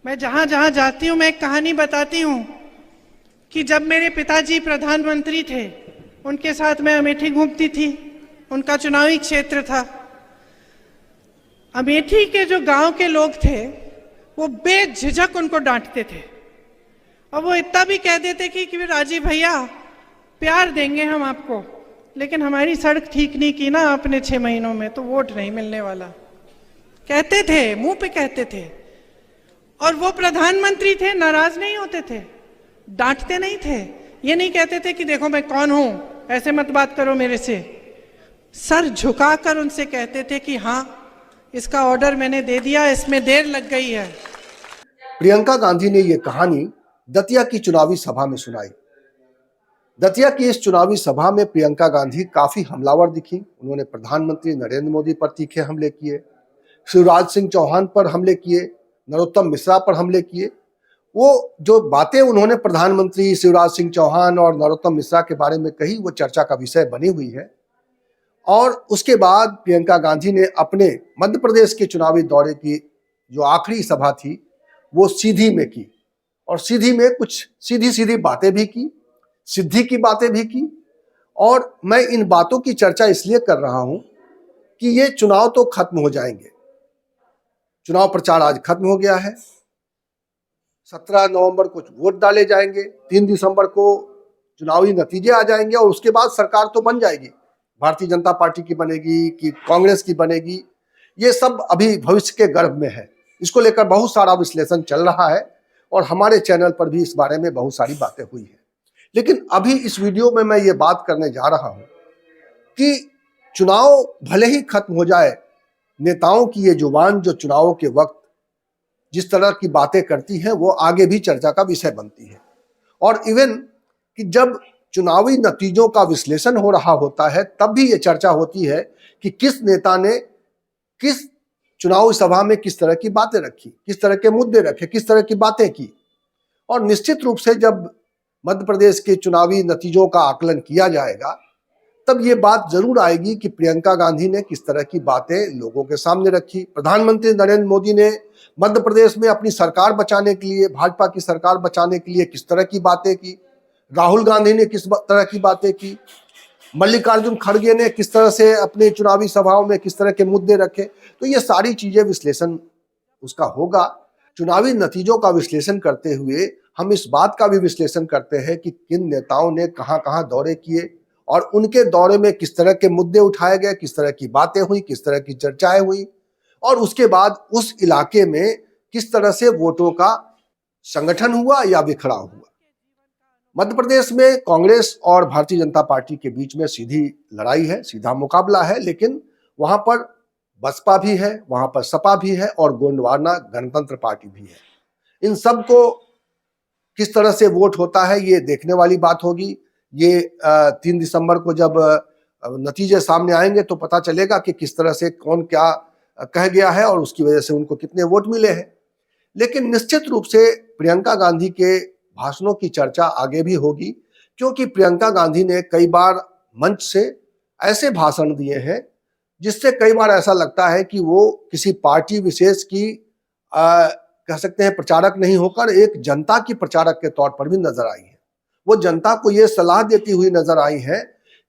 मैं जहां जहां जाती हूं मैं एक कहानी बताती हूं कि जब मेरे पिताजी प्रधानमंत्री थे, उनके साथ मैं अमेठी घूमती थी। उनका चुनावी क्षेत्र था। अमेठी के जो गांव के लोग थे वो बेझिझक उनको डांटते थे और वो इतना भी कह देते कि राजीव भैया प्यार देंगे हम आपको, लेकिन हमारी सड़क ठीक नहीं की ना आपने 6 महीनों में तो वोट नहीं मिलने वाला। कहते थे, मुंह पे कहते थे। और वो प्रधानमंत्री थे, नाराज नहीं होते थे, डांटते नहीं थे। ये नहीं कहते थे कि देखो मैं कौन हूं, ऐसे मत बात करो मेरे से। सर झुकाकर उनसे कहते थे कि हाँ, इसका ऑर्डर मैंने दे दिया, इसमें देर लग गई है। प्रियंका गांधी ने यह कहानी दतिया की चुनावी सभा में सुनाई। दतिया की इस चुनावी सभा में प्रियंका गांधी काफी हमलावर दिखी। उन्होंने प्रधानमंत्री नरेंद्र मोदी पर तीखे हमले किए, शिवराज सिंह चौहान पर हमले किए, नरोत्तम मिश्रा पर हमले किए। वो जो बातें उन्होंने प्रधानमंत्री शिवराज सिंह चौहान और नरोत्तम मिश्रा के बारे में कही, वो चर्चा का विषय बनी हुई है। और उसके बाद प्रियंका गांधी ने अपने मध्य प्रदेश के चुनावी दौरे की जो आखिरी सभा थी वो सीधी में की, और सीधी में कुछ सीधी सीधी बातें भी की, सिद्धि की बातें भी की। और मैं इन बातों की चर्चा इसलिए कर रहा हूं कि ये चुनाव तो खत्म हो जाएंगे। चुनाव प्रचार आज खत्म हो गया है। 17 नवंबर को वोट डाले जाएंगे, 3 दिसंबर को चुनावी नतीजे आ जाएंगे और उसके बाद सरकार तो बन जाएगी। भारतीय जनता पार्टी की बनेगी कि कांग्रेस की बनेगी, ये सब अभी भविष्य के गर्भ में है। इसको लेकर बहुत सारा विश्लेषण चल रहा है और हमारे चैनल पर भी इस बारे में बहुत सारी बातें हुई हैं। लेकिन अभी इस वीडियो में मैं ये बात करने जा रहा हूं कि चुनाव भले ही खत्म हो जाए, नेताओं की ये जुबान जो चुनाव के वक्त जिस तरह की बातें करती हैं वो आगे भी चर्चा का विषय बनती है। और इवन कि जब चुनावी नतीजों का विश्लेषण हो रहा होता है तब भी ये चर्चा होती है कि किस नेता ने किस चुनावी सभा में किस तरह की बातें रखी, किस तरह के मुद्दे रखे, किस तरह की बातें की। और निश्चित रूप से जब मध्य प्रदेश के चुनावी नतीजों का आकलन किया जाएगा तब ये बात जरूर आएगी कि प्रियंका गांधी ने किस तरह की बातें लोगों के सामने रखी। प्रधानमंत्री नरेंद्र मोदी ने मध्य प्रदेश में अपनी सरकार बचाने के लिए, भाजपा की सरकार बचाने के लिए किस तरह की बातें की, राहुल गांधी ने किस तरह की बातें की, मल्लिकार्जुन खड़गे ने किस तरह से अपने चुनावी सभाओं में किस तरह के मुद्दे रखे। तो ये सारी चीजें विश्लेषण उसका होगा। चुनावी नतीजों का विश्लेषण करते हुए हम इस बात का भी विश्लेषण करते हैं कि किन नेताओं ने कहां कहां दौरे किए और उनके दौरे में किस तरह के मुद्दे उठाए गए, किस तरह की बातें हुई, किस तरह की चर्चाएं हुई, और उसके बाद उस इलाके में किस तरह से वोटों का संगठन हुआ या बिखरा हुआ। मध्य प्रदेश में कांग्रेस और भारतीय जनता पार्टी के बीच में सीधी लड़ाई है, सीधा मुकाबला है, लेकिन वहां पर बसपा भी है, वहां पर सपा भी है और गोंडवाना गणतंत्र पार्टी भी है। इन सब को किस तरह से वोट होता है ये देखने वाली बात होगी। ये 3 दिसंबर को जब नतीजे सामने आएंगे तो पता चलेगा कि किस तरह से कौन क्या कह गया है और उसकी वजह से उनको कितने वोट मिले हैं। लेकिन निश्चित रूप से प्रियंका गांधी के भाषणों की चर्चा आगे भी होगी, क्योंकि प्रियंका गांधी ने कई बार मंच से ऐसे भाषण दिए हैं जिससे कई बार ऐसा लगता है कि वो किसी पार्टी विशेष की कह सकते हैं प्रचारक नहीं होकर एक जनता की प्रचारक के तौर पर भी नजर आई है। वो जनता को ये सलाह देती हुई नजर आई है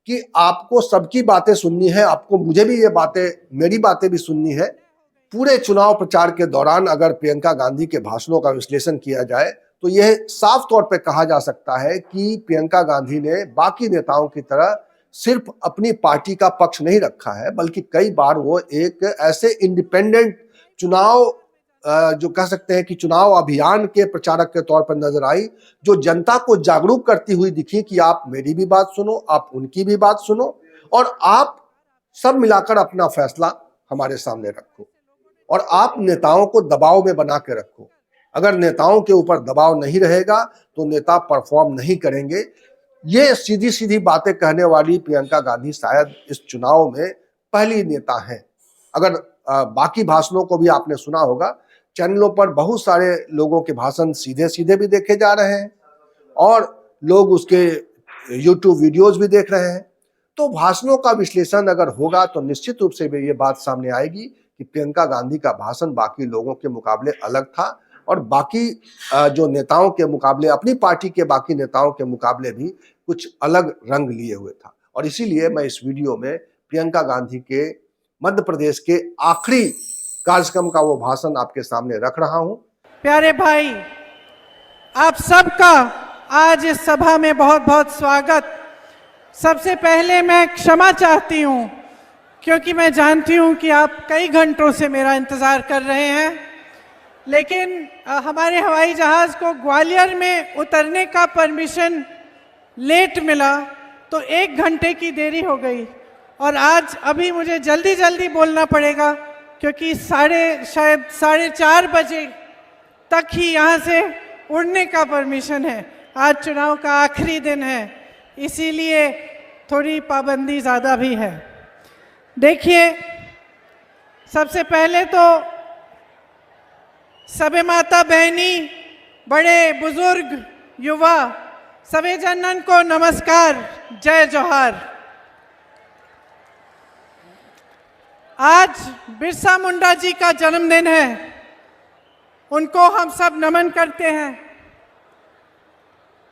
कि आपको सबकी बातें सुननी है, आपको मुझे भी ये बातें, मेरी बातें भी सुननी है। पूरे चुनाव प्रचार के दौरान अगर प्रियंका गांधी के भाषणों का विश्लेषण किया जाए तो यह साफ तौर पर कहा जा सकता है कि प्रियंका गांधी ने बाकी नेताओं की तरह सिर्फ अपनी पार्टी का पक्ष नहीं रखा है, बल्कि कई बार वो एक ऐसे इंडिपेंडेंट चुनाव जो कह सकते हैं कि चुनाव अभियान के प्रचारक के तौर पर नजर आई, जो जनता को जागरूक करती हुई दिखी कि आप मेरी भी बात सुनो, आप उनकी भी बात सुनो और आप सब मिलाकर अपना फैसला हमारे सामने रखो और आप नेताओं को दबाव में बना के रखो। अगर नेताओं के ऊपर दबाव नहीं रहेगा तो नेता परफॉर्म नहीं करेंगे। ये सीधी सीधी बातें कहने वाली प्रियंका गांधी शायद इस चुनाव में पहली नेता हैं। अगर बाकी भाषणों को भी आपने सुना होगा, चैनलों पर बहुत सारे लोगों के भाषण सीधे सीधे भी देखे जा रहे हैं और लोग उसके यूट्यूब वीडियोस भी देख रहे हैं। तो भाषणों का विश्लेषण अगर होगा तो निश्चित रूप से भी ये बात सामने आएगी कि प्रियंका गांधी का भाषण बाकी लोगों के मुकाबले अलग था। और बाकी जो नेताओं के मुकाबले, अपनी पार्टी के बाकी नेताओं के मुकाबले भी कुछ अलग रंग लिए हुए था। और इसीलिए मैं इस वीडियो में प्रियंका गांधी के मध्य प्रदेश के आखिरी कार्यक्रम का वो भाषण आपके सामने रख रहा हूं। प्यारे भाई, आप सबका आज इस सभा में बहुत बहुत स्वागत। सबसे पहले मैं क्षमा चाहती हूं क्योंकि मैं जानती हूं कि आप कई घंटों से मेरा इंतज़ार कर रहे हैं, लेकिन हमारे हवाई जहाज़ को ग्वालियर में उतरने का परमिशन लेट मिला तो 1 घंटे की देरी हो गई और आज अभी मुझे जल्दी जल्दी बोलना पड़ेगा क्योंकि शायद 4:30 बजे तक ही यहाँ से उड़ने का परमिशन है। आज चुनाव का आखिरी दिन है, इसीलिए थोड़ी पाबंदी ज़्यादा भी है। देखिए, सबसे पहले तो सभी माता बहनी, बड़े बुजुर्ग, युवा, सभी जनन को नमस्कार, जय जोहार। आज बिरसा मुंडा जी का जन्मदिन है, उनको हम सब नमन करते हैं।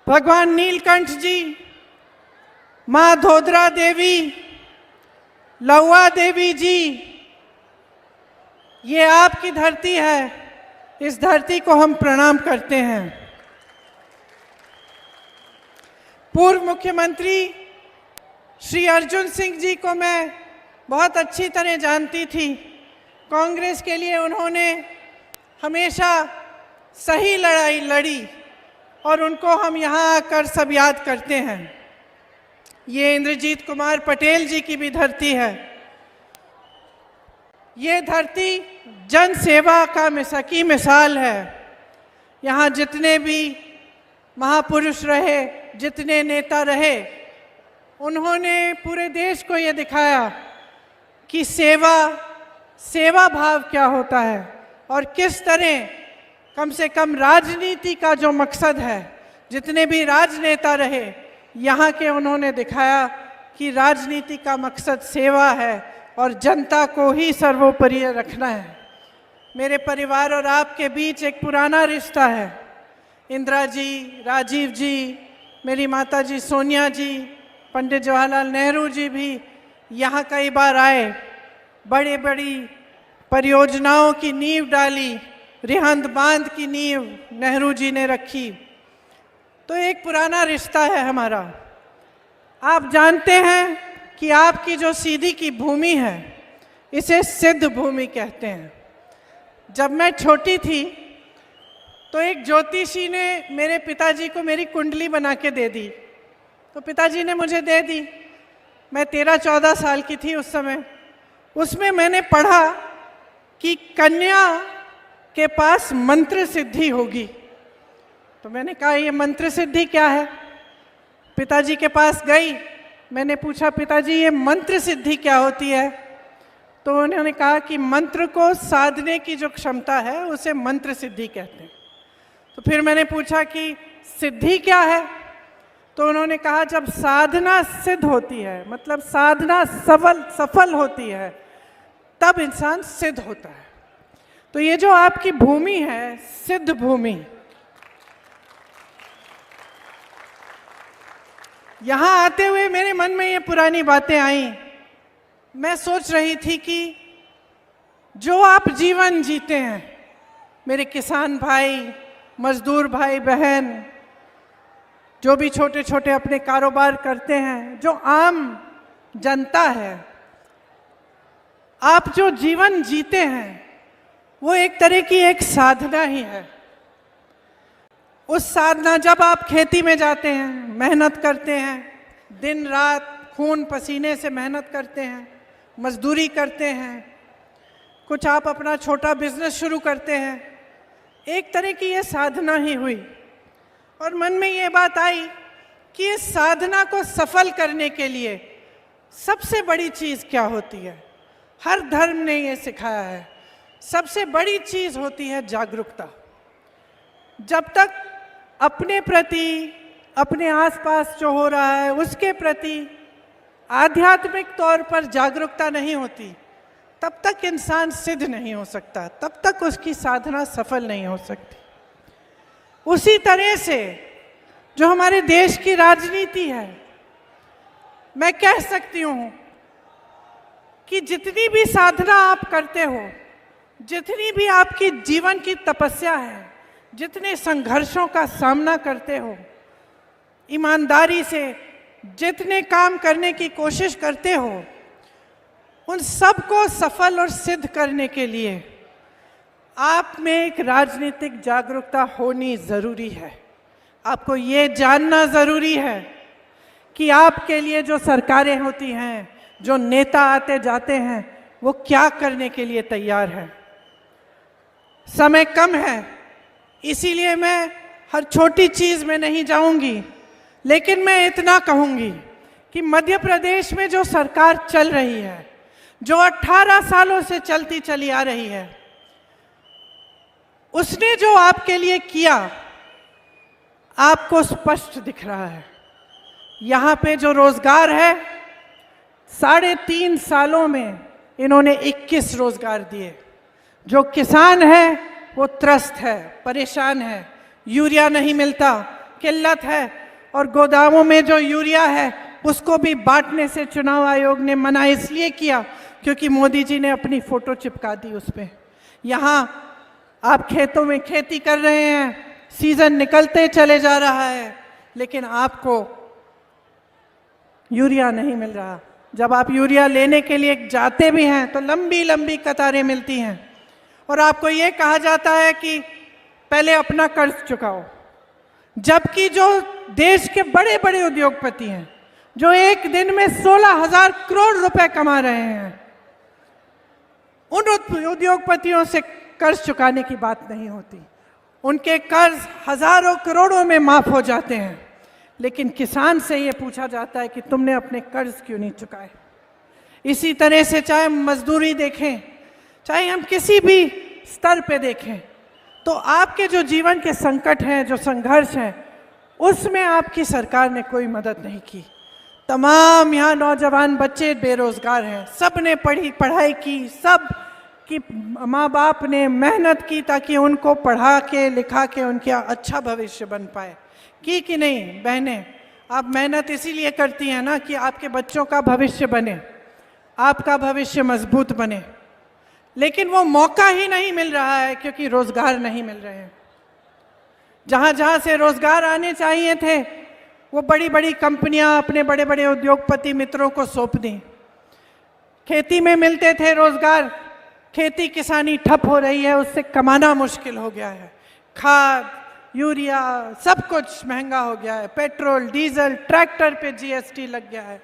भगवान नीलकंठ जी, माँ धोदरा देवी, लौआ देवी जी, ये आपकी धरती है, इस धरती को हम प्रणाम करते हैं। पूर्व मुख्यमंत्री श्री अर्जुन सिंह जी को मैं बहुत अच्छी तरह जानती थी। कांग्रेस के लिए उन्होंने हमेशा सही लड़ाई लड़ी और उनको हम यहाँ आकर सब याद करते हैं। ये इंद्रजीत कुमार पटेल जी की भी धरती है। ये धरती जन सेवा का की मिसाल है। यहाँ जितने भी महापुरुष रहे, जितने नेता रहे, उन्होंने पूरे देश को ये दिखाया कि सेवा भाव क्या होता है और किस तरह कम से कम राजनीति का जो मकसद है, जितने भी राजनेता रहे यहाँ के, उन्होंने दिखाया कि राजनीति का मकसद सेवा है और जनता को ही सर्वोपरि रखना है। मेरे परिवार और आपके बीच एक पुराना रिश्ता है। इंदिरा जी, राजीव जी, मेरी माता जी सोनिया जी, पंडित जवाहरलाल नेहरू जी भी यहाँ कई बार आए, बड़ी बड़ी परियोजनाओं की नींव डाली, रिहंद बांध की नींव नेहरू जी ने रखी। तो एक पुराना रिश्ता है हमारा। आप जानते हैं कि आपकी जो सीधी की भूमि है, इसे सिद्ध भूमि कहते हैं। जब मैं छोटी थी तो एक ज्योतिषी ने मेरे पिताजी को मेरी कुंडली बना के दे दी। तो पिताजी ने मुझे दे दी। मैं 13-14 साल की थी उस समय। उसमें मैंने पढ़ा कि कन्या के पास मंत्र सिद्धि होगी। तो मैंने कहा, ये मंत्र सिद्धि क्या है? पिताजी के पास गई, मैंने पूछा, पिताजी ये मंत्र सिद्धि क्या होती है? तो उन्होंने कहा कि मंत्र को साधने की जो क्षमता है उसे मंत्र सिद्धि कहते हैं। तो फिर मैंने पूछा कि सिद्धि क्या है? तो उन्होंने कहा, जब साधना सिद्ध होती है, मतलब साधना सफल होती है, तब इंसान सिद्ध होता है। तो ये जो आपकी भूमि है, सिद्ध भूमि, यहाँ आते हुए मेरे मन में ये पुरानी बातें आई। मैं सोच रही थी कि जो आप जीवन जीते हैं, मेरे किसान भाई, मजदूर भाई बहन, जो भी छोटे छोटे अपने कारोबार करते हैं, जो आम जनता है, आप जो जीवन जीते हैं वो एक तरह की एक साधना ही है। उस साधना, जब आप खेती में जाते हैं, मेहनत करते हैं, दिन रात खून पसीने से मेहनत करते हैं, मजदूरी करते हैं, कुछ आप अपना छोटा बिजनेस शुरू करते हैं, एक तरह की ये साधना ही हुई। और मन में ये बात आई कि इस साधना को सफल करने के लिए सबसे बड़ी चीज़ क्या होती है? हर धर्म ने ये सिखाया है, सबसे बड़ी चीज़ होती है जागरूकता। जब तक अपने प्रति, अपने आसपास जो हो रहा है उसके प्रति आध्यात्मिक तौर पर जागरूकता नहीं होती, तब तक इंसान सिद्ध नहीं हो सकता, तब तक उसकी साधना सफल नहीं हो सकती। उसी तरह से जो हमारे देश की राजनीति है, मैं कह सकती हूँ कि जितनी भी साधना आप करते हो, जितनी भी आपकी जीवन की तपस्या है, जितने संघर्षों का सामना करते हो, ईमानदारी से जितने काम करने की कोशिश करते हो, उन सब को सफल और सिद्ध करने के लिए आप में एक राजनीतिक जागरूकता होनी ज़रूरी है। आपको ये जानना ज़रूरी है कि आपके लिए जो सरकारें होती हैं, जो नेता आते जाते हैं, वो क्या करने के लिए तैयार हैं। समय कम है, इसीलिए मैं हर छोटी चीज़ में नहीं जाऊंगी, लेकिन मैं इतना कहूंगी कि मध्य प्रदेश में जो सरकार चल रही है, जो 18 सालों से चलती चली आ रही है, उसने जो आपके लिए किया आपको स्पष्ट दिख रहा है। यहाँ पे जो रोजगार है, 3.5 सालों में इन्होंने 21 रोजगार दिए। जो किसान है वो त्रस्त है, परेशान है, यूरिया नहीं मिलता, किल्लत है, और गोदामों में जो यूरिया है उसको भी बांटने से चुनाव आयोग ने मना इसलिए किया क्योंकि मोदी जी ने अपनी फोटो चिपका दी उस पर। यहाँ आप खेतों में खेती कर रहे हैं, सीजन निकलते चले जा रहा है, लेकिन आपको यूरिया नहीं मिल रहा। जब आप यूरिया लेने के लिए जाते भी हैं तो लंबी लंबी कतारें मिलती हैं, और आपको ये कहा जाता है कि पहले अपना कर्ज चुकाओ। जबकि जो देश के बड़े बड़े उद्योगपति हैं, जो एक दिन में 16,000 करोड़ रुपए कमा रहे हैं, उन उद्योगपतियों से कर्ज चुकाने की बात नहीं होती। उनके कर्ज हजारों करोड़ों में माफ हो जाते हैं, लेकिन किसान से ये पूछा जाता है कि तुमने अपने कर्ज क्यों नहीं चुकाए। इसी तरह से चाहे मजदूरी देखें, चाहे हम किसी भी स्तर पे देखें, तो आपके जो जीवन के संकट हैं, जो संघर्ष हैं, उसमें आपकी सरकार ने कोई मदद नहीं की। तमाम यहाँ नौजवान बच्चे बेरोजगार हैं, सब ने पढ़ाई की, सब कि माँ बाप ने मेहनत की ताकि उनको पढ़ा के लिखा के उनका अच्छा भविष्य बन पाए। की कि नहीं बहनें? आप मेहनत इसीलिए करती हैं ना कि आपके बच्चों का भविष्य बने, आपका भविष्य मजबूत बने, लेकिन वो मौका ही नहीं मिल रहा है क्योंकि रोजगार नहीं मिल रहे हैं। जहाँ जहाँ से रोजगार आने चाहिए थे वो बड़ी बड़ी कंपनियां अपने बड़े बड़े उद्योगपति मित्रों को सौंप दी। खेती में मिलते थे रोजगार, खेती किसानी ठप हो रही है, उससे कमाना मुश्किल हो गया है। खाद, यूरिया, सब कुछ महंगा हो गया है। पेट्रोल, डीजल, ट्रैक्टर पे जीएसटी लग गया है।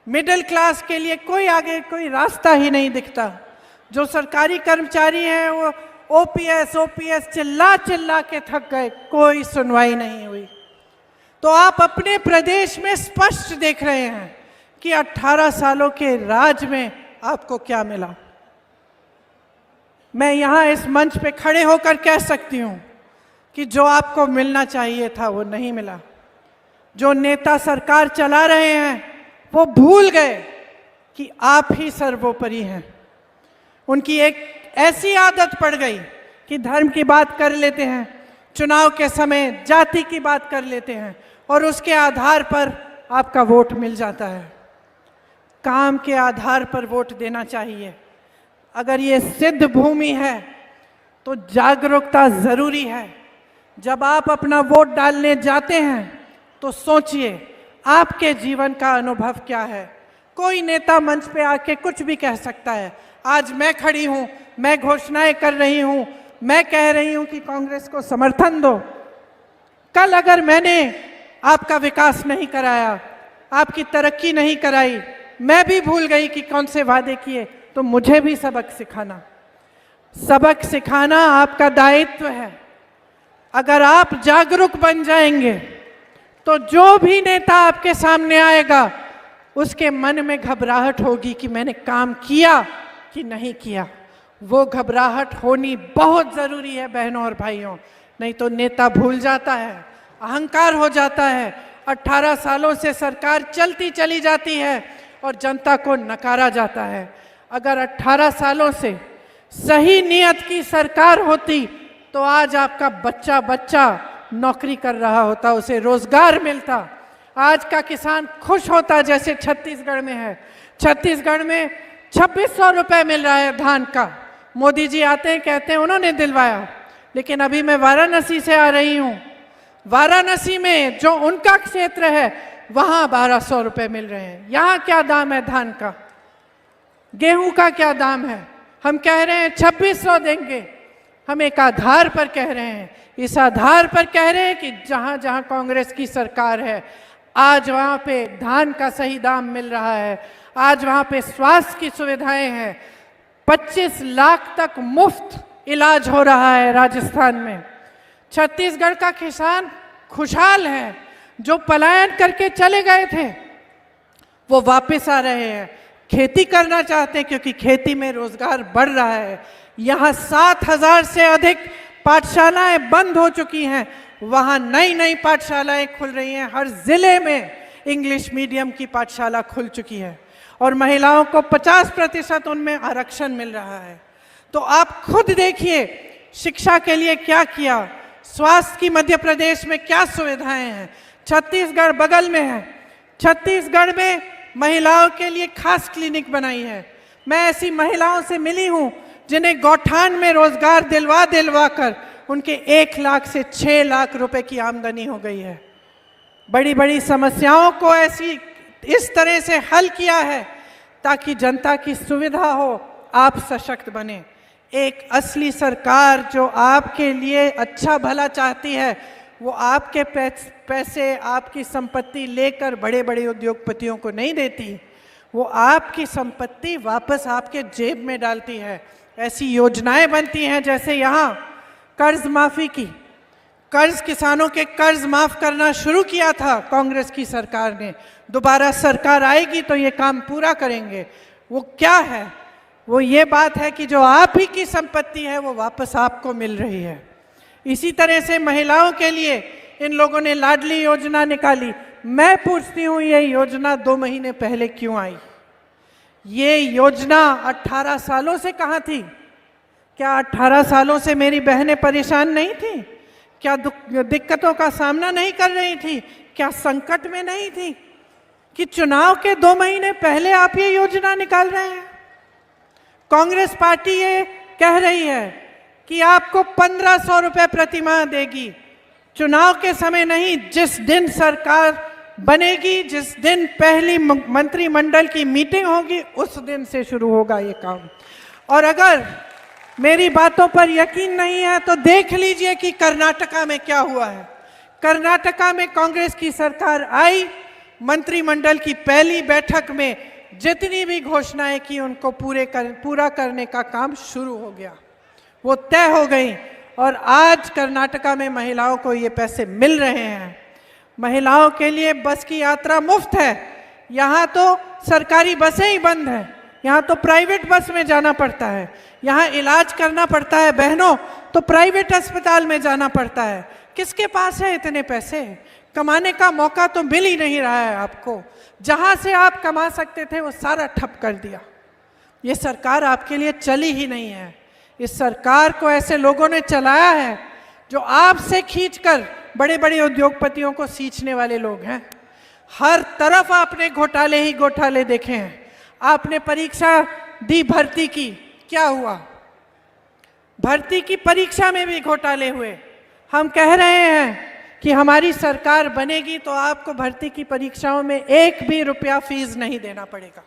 मिडिल क्लास के लिए कोई आगे कोई रास्ता ही नहीं दिखता। जो सरकारी कर्मचारी हैं वो ओपीएस चिल्ला चिल्ला के थक गए, कोई सुनवाई नहीं हुई। तो आप अपने प्रदेश में स्पष्ट देख रहे हैं कि 18 सालों के राज में आपको क्या मिला। मैं यहाँ इस मंच पे खड़े होकर कह सकती हूँ कि जो आपको मिलना चाहिए था वो नहीं मिला। जो नेता सरकार चला रहे हैं वो भूल गए कि आप ही सर्वोपरि हैं। उनकी एक ऐसी आदत पड़ गई कि धर्म की बात कर लेते हैं, चुनाव के समय जाति की बात कर लेते हैं, और उसके आधार पर आपका वोट मिल जाता है। काम के आधार पर वोट देना चाहिए। अगर ये सिद्ध भूमि है तो जागरूकता जरूरी है। जब आप अपना वोट डालने जाते हैं तो सोचिए आपके जीवन का अनुभव क्या है। कोई नेता मंच पे आके कुछ भी कह सकता है। आज मैं खड़ी हूं, मैं घोषणाएं कर रही हूं, मैं कह रही हूं कि कांग्रेस को समर्थन दो। कल अगर मैंने आपका विकास नहीं कराया, आपकी तरक्की नहीं कराई, मैं भी भूल गई कि कौन से वादे किए, तो मुझे भी सबक सिखाना आपका दायित्व है। अगर आप जागरूक बन जाएंगे तो जो भी नेता आपके सामने आएगा उसके मन में घबराहट होगी कि मैंने काम किया कि नहीं किया। वो घबराहट होनी बहुत ज़रूरी है बहनों और भाइयों, नहीं तो नेता भूल जाता है, अहंकार हो जाता है। 18 सालों से सरकार चलती चली जाती है और जनता को नकारा जाता है। अगर 18 सालों से सही नियत की सरकार होती तो आज आपका बच्चा नौकरी कर रहा होता, उसे रोजगार मिलता। आज का किसान खुश होता जैसे छत्तीसगढ़ में है। छत्तीसगढ़ में 2600 रुपये मिल रहा है धान का। मोदी जी आते हैं, कहते हैं उन्होंने दिलवाया, लेकिन अभी मैं वाराणसी से आ रही हूँ। वाराणसी में जो उनका क्षेत्र है वहाँ 1200 रुपये मिल रहे हैं। यहाँ क्या दाम है धान का, गेहूं का क्या दाम है? हम कह रहे हैं 2600 देंगे। हम एक आधार पर कह रहे हैं, इस आधार पर कह रहे हैं कि जहाँ जहाँ कांग्रेस की सरकार है आज वहाँ पे धान का सही दाम मिल रहा है, आज वहाँ पे स्वास्थ्य की सुविधाएं हैं। 25 लाख तक मुफ्त इलाज हो रहा है राजस्थान में। छत्तीसगढ़ का किसान खुशहाल है। जो पलायन करके चले गए थे वो वापस आ रहे हैं, खेती करना चाहते हैं क्योंकि खेती में रोजगार बढ़ रहा है। यहाँ 7000 से अधिक पाठशालाएं बंद हो चुकी हैं, वहाँ नई नई पाठशालाएं खुल रही हैं। हर जिले में इंग्लिश मीडियम की पाठशाला खुल चुकी है और महिलाओं को 50% उनमें आरक्षण मिल रहा है। तो आप खुद देखिए शिक्षा के लिए क्या किया, स्वास्थ्य की मध्य प्रदेश में क्या सुविधाएं हैं। छत्तीसगढ़ बगल में है, छत्तीसगढ़ में महिलाओं के लिए खास क्लिनिक बनाई है। मैं ऐसी महिलाओं से मिली हूँ जिन्हें गौठान में रोजगार दिलवा कर उनके 1 लाख से 6 लाख रुपए की आमदनी हो गई है। बड़ी बड़ी समस्याओं को इस तरह से हल किया है ताकि जनता की सुविधा हो, आप सशक्त बने। एक असली सरकार जो आपके लिए अच्छा भला चाहती है वो आपके पैसे, आपकी संपत्ति लेकर बड़े बड़े उद्योगपतियों को नहीं देती, वो आपकी संपत्ति वापस आपके जेब में डालती है। ऐसी योजनाएं बनती हैं जैसे यहाँ कर्ज माफी की, कर्ज किसानों के कर्ज माफ करना शुरू किया था कांग्रेस की सरकार ने। दोबारा सरकार आएगी तो ये काम पूरा करेंगे। वो क्या है? वो ये बात है कि जो आप ही की संपत्ति है वो वापस आपको मिल रही है। इसी तरह से महिलाओं के लिए इन लोगों ने लाडली योजना निकाली। मैं पूछती हूँ ये योजना 2 महीने पहले क्यों आई? ये योजना 18 सालों से कहाँ थी? क्या 18 सालों से मेरी बहनें परेशान नहीं थी? क्या दिक्कतों का सामना नहीं कर रही थी? क्या संकट में नहीं थी कि चुनाव के 2 महीने पहले आप ये योजना निकाल रहे हैं? कांग्रेस पार्टी ये कह रही है कि आपको 1500 रुपये प्रति माह देगी। चुनाव के समय नहीं, जिस दिन सरकार बनेगी, जिस दिन पहली मंत्रिमंडल की मीटिंग होगी उस दिन से शुरू होगा ये काम। और अगर मेरी बातों पर यकीन नहीं है तो देख लीजिए कि कर्नाटका में क्या हुआ है। कर्नाटका में कांग्रेस की सरकार आई, मंत्रिमंडल की पहली बैठक में जितनी भी घोषणाएं की उनको पूरा करने का काम शुरू हो गया, वो तय हो गई। और आज कर्नाटका में महिलाओं को ये पैसे मिल रहे हैं। महिलाओं के लिए बस की यात्रा मुफ्त है। यहाँ तो सरकारी बसें ही बंद हैं, यहाँ तो प्राइवेट बस में जाना पड़ता है। यहाँ इलाज करना पड़ता है बहनों तो प्राइवेट अस्पताल में जाना पड़ता है। किसके पास है इतने पैसे? कमाने का मौका तो मिल ही नहीं रहा है आपको। जहाँ से आप कमा सकते थे वो सारा ठप कर दिया। ये सरकार आपके लिए चली ही नहीं है। इस सरकार को ऐसे लोगों ने चलाया है जो आपसे खींचकर बड़े बड़े उद्योगपतियों को सींचने वाले लोग हैं। हर तरफ आपने घोटाले ही घोटाले देखे हैं। आपने परीक्षा दी भर्ती की, क्या हुआ? भर्ती की परीक्षा में भी घोटाले हुए। हम कह रहे हैं कि हमारी सरकार बनेगी तो आपको भर्ती की परीक्षाओं में 1 भी रुपया फीस नहीं देना पड़ेगा।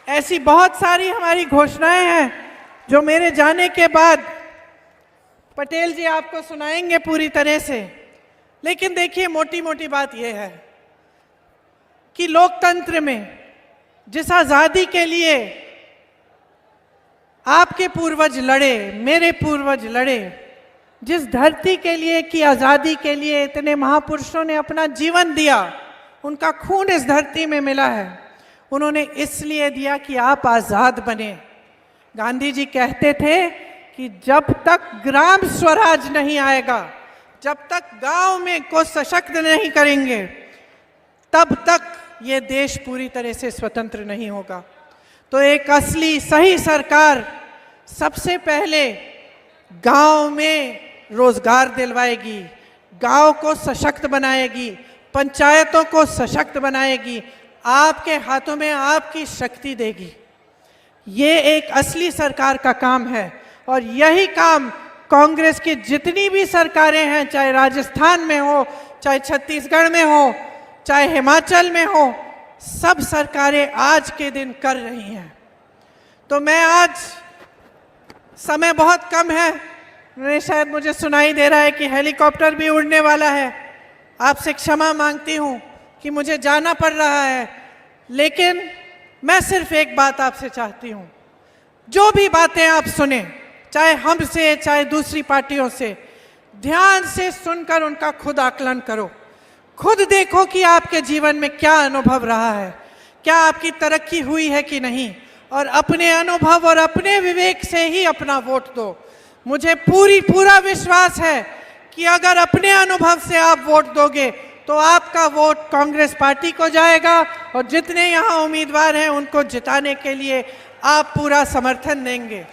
ऐसी बहुत सारी हमारी घोषणाएं हैं जो मेरे जाने के बाद पटेल जी आपको सुनाएंगे पूरी तरह से। लेकिन देखिए, मोटी मोटी बात यह है कि लोकतंत्र में जिस आजादी के लिए आपके पूर्वज लड़े, मेरे पूर्वज लड़े, जिस धरती के लिए कि आजादी के लिए इतने महापुरुषों ने अपना जीवन दिया, उनका खून इस धरती में मिला है, उन्होंने इसलिए दिया कि आप आजाद बने। गांधी जी कहते थे कि जब तक ग्राम स्वराज नहीं आएगा, जब तक गांव में को सशक्त नहीं करेंगे, तब तक ये देश पूरी तरह से स्वतंत्र नहीं होगा। तो एक असली सही सरकार सबसे पहले गांव में रोजगार दिलवाएगी, गांव को सशक्त बनाएगी, पंचायतों को सशक्त बनाएगी, आपके हाथों में आपकी शक्ति देगी। ये एक असली सरकार का काम है और यही काम कांग्रेस की जितनी भी सरकारें हैं, चाहे राजस्थान में हो, चाहे छत्तीसगढ़ में हो, चाहे हिमाचल में हो, सब सरकारें आज के दिन कर रही हैं। तो मैं आज, समय बहुत कम है, शायद मुझे सुनाई दे रहा है कि हेलीकॉप्टर भी उड़ने वाला है, आपसे क्षमा मांगती हूं कि मुझे जाना पड़ रहा है, लेकिन मैं सिर्फ एक बात आपसे चाहती हूं, जो भी बातें आप सुने, चाहे हमसे चाहे दूसरी पार्टियों से, ध्यान से सुनकर उनका खुद आकलन करो। खुद देखो कि आपके जीवन में क्या अनुभव रहा है, क्या आपकी तरक्की हुई है कि नहीं, और अपने अनुभव और अपने विवेक से ही अपना वोट दो। मुझे पूरा विश्वास है कि अगर अपने अनुभव से आप वोट दोगे तो आपका वोट कांग्रेस पार्टी को जाएगा और जितने यहाँ उम्मीदवार हैं उनको जिताने के लिए आप पूरा समर्थन देंगे।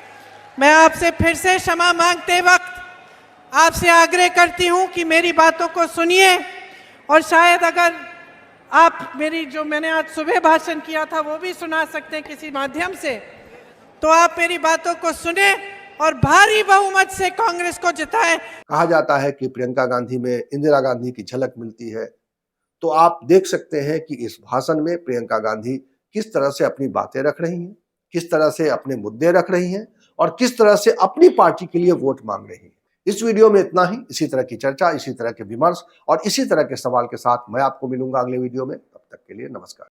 मैं आपसे फिर से क्षमा मांगते वक्त आपसे आग्रह करती हूँ कि मेरी बातों को सुनिए, और शायद अगर आप मेरी जो मैंने आज सुबह भाषण किया था वो भी सुना सकते हैं किसी माध्यम से, तो आप मेरी बातों को सुने और भारी बहुमत से कांग्रेस को जिताएं। कहा जाता है कि प्रियंका गांधी में इंदिरा गांधी की झलक मिलती है, तो आप देख सकते हैं कि इस भाषण में प्रियंका गांधी किस तरह से अपनी बातें रख रही हैं, किस तरह से अपने मुद्दे रख रही हैं और किस तरह से अपनी पार्टी के लिए वोट मांग रही हैं। इस वीडियो में इतना ही। इसी तरह की चर्चा, इसी तरह के विमर्श और इसी तरह के सवाल के साथ मैं आपको मिलूंगा अगले वीडियो में। तब तक के लिए नमस्कार।